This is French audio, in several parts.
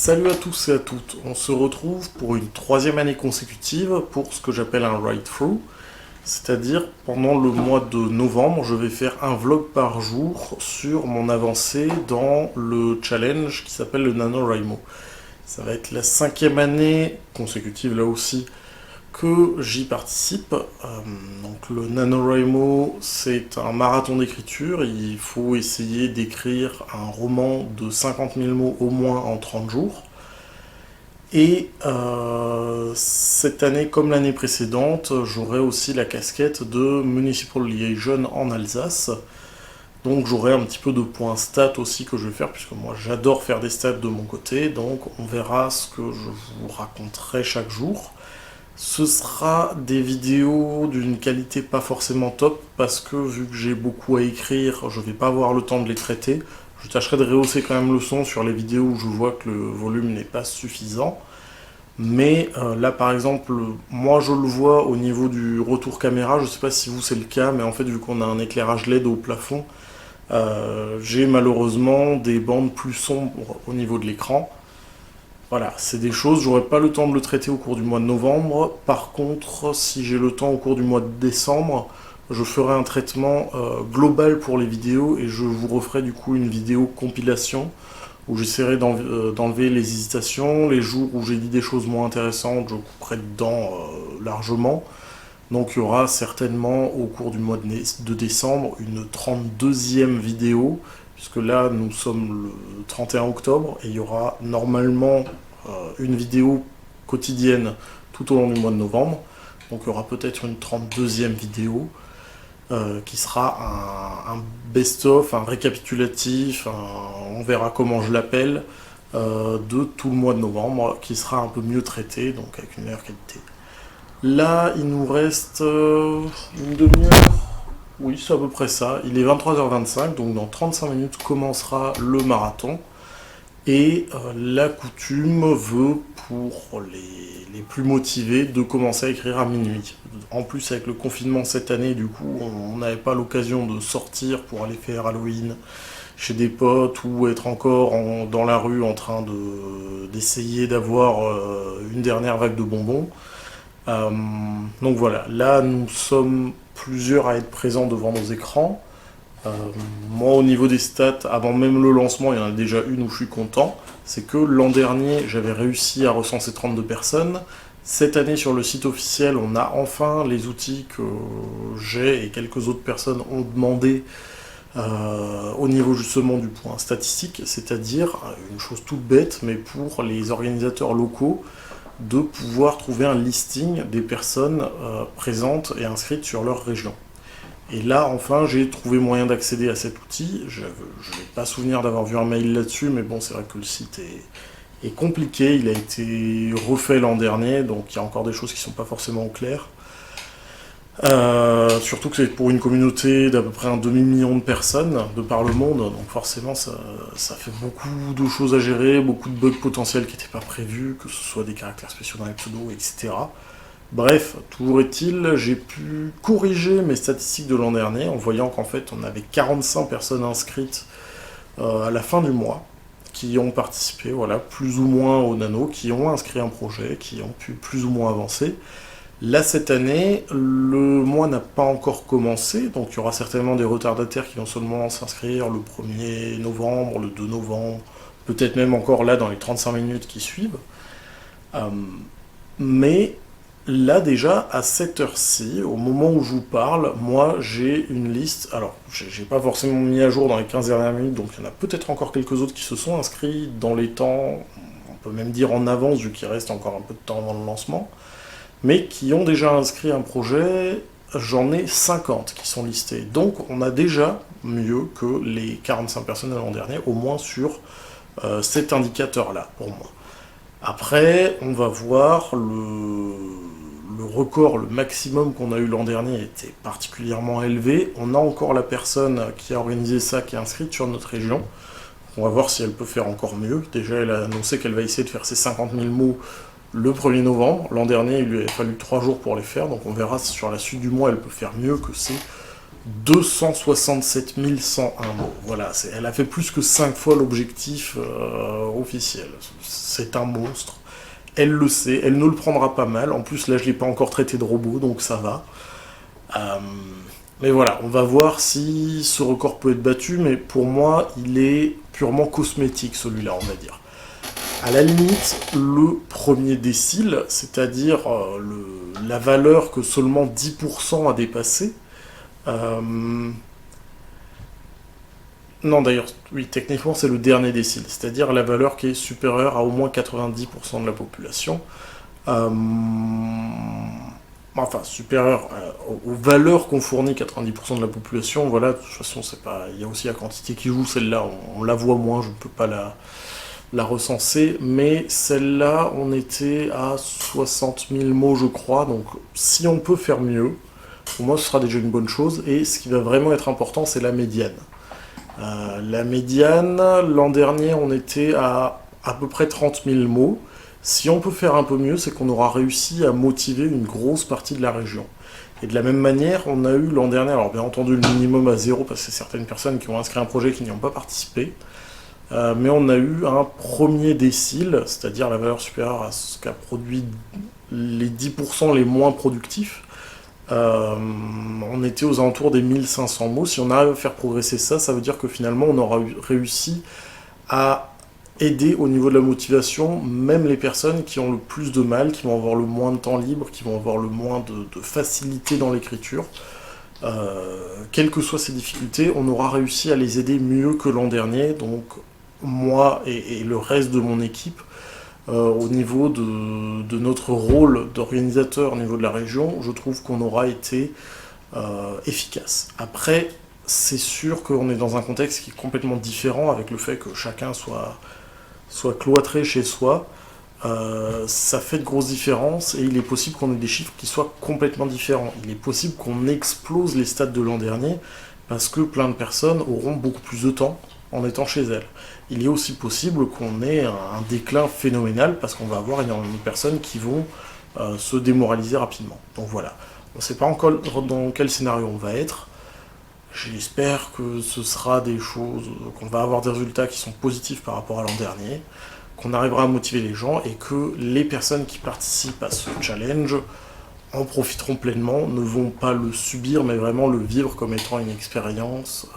Salut à tous et à toutes, on se retrouve pour une troisième année consécutive pour ce que j'appelle un ride-through, c'est-à-dire pendant le mois de novembre, je vais faire un vlog par jour sur mon avancée dans le challenge qui s'appelle le NaNoWriMo. Ça va être la cinquième année consécutive là aussi que j'y participe. Donc le NaNoWriMo, c'est un marathon d'écriture. Il faut essayer d'écrire un roman de 50 000 mots au moins en 30 jours. Et cette année, comme l'année précédente, j'aurai aussi la casquette de Municipal Liaison en Alsace. Donc j'aurai un petit peu de points stats aussi que je vais faire, puisque moi j'adore faire des stats de mon côté. Donc on verra ce que je vous raconterai chaque jour. Ce sera des vidéos d'une qualité pas forcément top, parce que vu que j'ai beaucoup à écrire, je vais pas avoir le temps de les traiter. Je tâcherai de rehausser quand même le son sur les vidéos où je vois que le volume n'est pas suffisant. Mais là par exemple, moi je le vois au niveau du retour caméra, je sais pas si vous c'est le cas, mais en fait vu qu'on a un éclairage LED au plafond, j'ai malheureusement des bandes plus sombres au niveau de l'écran. Voilà, c'est des choses, j'aurai pas le temps de le traiter au cours du mois de novembre. Par contre, si j'ai le temps au cours du mois de décembre, je ferai un traitement global pour les vidéos et je vous referai du coup une vidéo compilation où j'essaierai d'enlever les hésitations. Les jours où j'ai dit des choses moins intéressantes, je couperai dedans largement. Donc il y aura certainement au cours du mois de décembre une 32e vidéo, puisque là nous sommes le 31 octobre et il y aura normalement une vidéo quotidienne tout au long du mois de novembre. Donc il y aura peut-être une 32e vidéo qui sera un best-of, un récapitulatif, on verra comment je l'appelle, de tout le mois de novembre, qui sera un peu mieux traité, donc avec une meilleure qualité. Là, il nous reste une demi-heure. Oui, c'est à peu près ça. Il est 23h25, donc dans 35 minutes commencera le marathon. Et la coutume veut, pour les plus motivés, de commencer à écrire à minuit. En plus, avec le confinement cette année, du coup, on n'avait pas l'occasion de sortir pour aller faire Halloween chez des potes ou être encore dans la rue en train d'essayer d'avoir une dernière vague de bonbons. Donc voilà, là nous sommes plusieurs à être présents devant nos écrans. Euh, Moi au niveau des stats, avant même le lancement, il y en a déjà une où je suis content. C'est que l'an dernier, j'avais réussi à recenser 32 personnes. Cette année sur le site officiel, on a enfin les outils que j'ai et quelques autres personnes ont demandé au niveau justement du point statistique, c'est-à-dire une chose toute bête, mais pour les organisateurs locaux, de pouvoir trouver un listing des personnes présentes et inscrites sur leur région. Et là, enfin, j'ai trouvé moyen d'accéder à cet outil. Je n'ai pas souvenir d'avoir vu un mail là-dessus, mais bon, c'est vrai que le site est compliqué. Il a été refait l'an dernier, donc il y a encore des choses qui ne sont pas forcément claires. Surtout que c'est pour une communauté d'à peu près un demi-million de personnes de par le monde, donc forcément ça fait beaucoup de choses à gérer, beaucoup de bugs potentiels qui n'étaient pas prévus, que ce soit des caractères spéciaux dans les pseudos, etc. Bref, toujours est-il, j'ai pu corriger mes statistiques de l'an dernier en voyant qu'en fait on avait 45 personnes inscrites à la fin du mois qui ont participé, voilà, plus ou moins au nano, qui ont inscrit un projet, qui ont pu plus ou moins avancer. Là, cette année, le mois n'a pas encore commencé, donc il y aura certainement des retardataires qui vont seulement s'inscrire le 1er novembre, le 2 novembre, peut-être même encore là dans les 35 minutes qui suivent. Euh, mais là déjà, à cette heure-ci, au moment où je vous parle, moi j'ai une liste, alors j'ai pas forcément mis à jour dans les 15 dernières minutes, donc il y en a peut-être encore quelques autres qui se sont inscrits dans les temps, on peut même dire en avance vu qu'il reste encore un peu de temps avant le lancement, mais qui ont déjà inscrit un projet, j'en ai 50 qui sont listés. Donc on a déjà mieux que les 45 personnes de l'an dernier, au moins sur cet indicateur-là, pour moi. Après, on va voir le record, le maximum qu'on a eu l'an dernier était particulièrement élevé. On a encore la personne qui a organisé ça, qui est inscrite sur notre région. On va voir si elle peut faire encore mieux. Déjà, elle a annoncé qu'elle va essayer de faire ses 50 000 mots le 1er novembre. L'an dernier, il lui a fallu 3 jours pour les faire, donc on verra si sur la suite du mois, elle peut faire mieux que ses 267 101 mots. Voilà, elle a fait plus que 5 fois l'objectif officiel. C'est un monstre. Elle le sait, elle ne le prendra pas mal. En plus, là, je ne l'ai pas encore traité de robot, donc ça va. Mais voilà, on va voir si ce record peut être battu, mais pour moi, il est purement cosmétique, celui-là, on va dire. À la limite, le premier décile, c'est-à-dire la valeur que seulement 10% a dépassé. Non, d'ailleurs, oui, techniquement, c'est le dernier décile, c'est-à-dire la valeur qui est supérieure à au moins 90% de la population. Enfin, supérieure aux valeurs qu'ont fournies 90% de la population. Voilà, de toute façon, c'est pas. Il y a aussi la quantité qui joue, celle-là, on la voit moins, je ne peux pas la recenser, mais celle-là, on était à 60 000 mots, je crois, donc si on peut faire mieux, pour moi, ce sera déjà une bonne chose, et ce qui va vraiment être important, c'est la médiane. La médiane, l'an dernier, on était à peu près 30 000 mots. Si on peut faire un peu mieux, c'est qu'on aura réussi à motiver une grosse partie de la région. Et de la même manière, on a eu l'an dernier, alors bien entendu le minimum à 0, parce que c'est certaines personnes qui ont inscrit un projet qui n'y ont pas participé, mais on a eu un premier décile, c'est-à-dire la valeur supérieure à ce qu'a produit les 10% les moins productifs. On était aux alentours des 1500 mots. Si on arrive à faire progresser ça, ça veut dire que finalement on aura réussi à aider au niveau de la motivation même les personnes qui ont le plus de mal, qui vont avoir le moins de temps libre, qui vont avoir le moins de facilité dans l'écriture. Quelles que soient ces difficultés, on aura réussi à les aider mieux que l'an dernier. Donc moi et le reste de mon équipe, au niveau de notre rôle d'organisateur au niveau de la région, je trouve qu'on aura été efficace. Après, c'est sûr qu'on est dans un contexte qui est complètement différent avec le fait que chacun soit cloîtré chez soi. Ça fait de grosses différences et il est possible qu'on ait des chiffres qui soient complètement différents. Il est possible qu'on explose les stats de l'an dernier parce que plein de personnes auront beaucoup plus de temps en étant chez elles. Il est aussi possible qu'on ait un déclin phénoménal parce qu'on va avoir énormément de personnes qui vont se démoraliser rapidement. Donc voilà, on ne sait pas encore dans quel scénario on va être. J'espère que ce sera des choses, qu'on va avoir des résultats qui sont positifs par rapport à l'an dernier, qu'on arrivera à motiver les gens et que les personnes qui participent à ce challenge en profiteront pleinement, ne vont pas le subir mais vraiment le vivre comme étant une expérience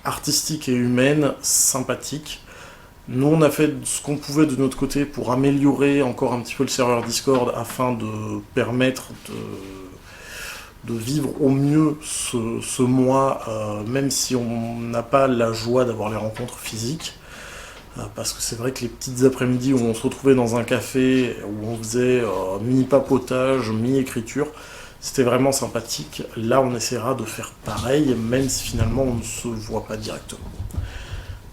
artistique et humaine, sympathique. Nous, on a fait ce qu'on pouvait de notre côté pour améliorer encore un petit peu le serveur Discord afin de permettre de vivre au mieux ce mois, même si on n'a pas la joie d'avoir les rencontres physiques. Parce que c'est vrai que les petites après-midi où on se retrouvait dans un café, où on faisait mi-papotage, mi-écriture, c'était vraiment sympathique. Là, on essaiera de faire pareil, même si finalement on ne se voit pas directement.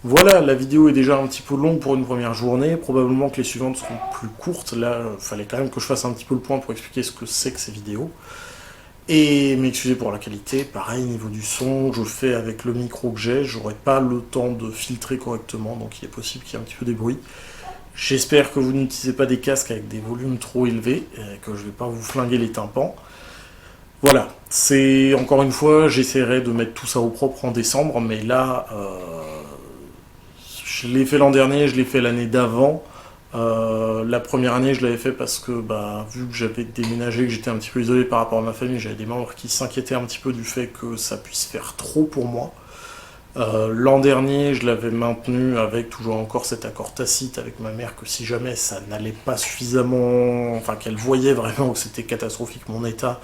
Voilà, la vidéo est déjà un petit peu longue pour une première journée. Probablement que les suivantes seront plus courtes. Là, il fallait quand même que je fasse un petit peu le point pour expliquer ce que c'est que ces vidéos. Et m'excuser pour la qualité. Pareil, niveau du son, je fais avec le micro que j'ai. J'aurai pas le temps de filtrer correctement, donc il est possible qu'il y ait un petit peu des bruits. J'espère que vous n'utilisez pas des casques avec des volumes trop élevés, et que je vais pas vous flinguer les tympans. Voilà, c'est encore une fois, j'essaierai de mettre tout ça au propre en décembre, mais là, je l'ai fait l'an dernier, je l'ai fait l'année d'avant. La première année, je l'avais fait parce que, vu que j'avais déménagé, que j'étais un petit peu isolé par rapport à ma famille, j'avais des membres qui s'inquiétaient un petit peu du fait que ça puisse faire trop pour moi. L'an dernier, je l'avais maintenu avec toujours encore cet accord tacite avec ma mère que si jamais ça n'allait pas suffisamment, enfin qu'elle voyait vraiment que c'était catastrophique mon état,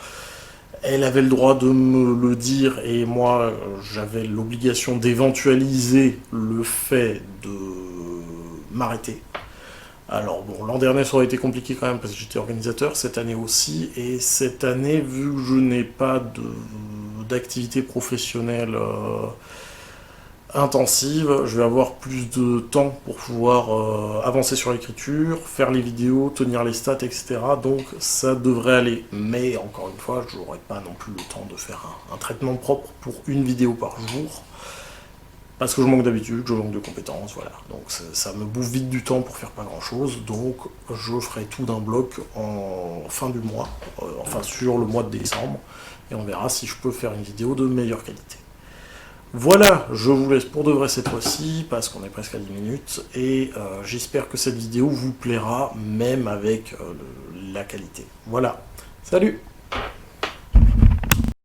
elle avait le droit de me le dire et moi j'avais l'obligation d'éventualiser le fait de m'arrêter. Alors bon, l'an dernier ça aurait été compliqué quand même parce que j'étais organisateur, cette année aussi, et cette année, vu que je n'ai pas d'activité professionnelle intensive, je vais avoir plus de temps pour pouvoir avancer sur l'écriture, faire les vidéos, tenir les stats, etc. Donc ça devrait aller. Mais encore une fois, je n'aurai pas non plus le temps de faire un traitement propre pour une vidéo par jour. Parce que je manque d'habitude, je manque de compétences, voilà. Donc ça me bouffe vite du temps pour faire pas grand chose, donc je ferai tout d'un bloc en fin du mois, enfin sur le mois de décembre, et on verra si je peux faire une vidéo de meilleure qualité. Voilà, je vous laisse pour de vrai cette fois-ci, parce qu'on est presque à 10 minutes, et j'espère que cette vidéo vous plaira, même avec la qualité. Voilà, salut!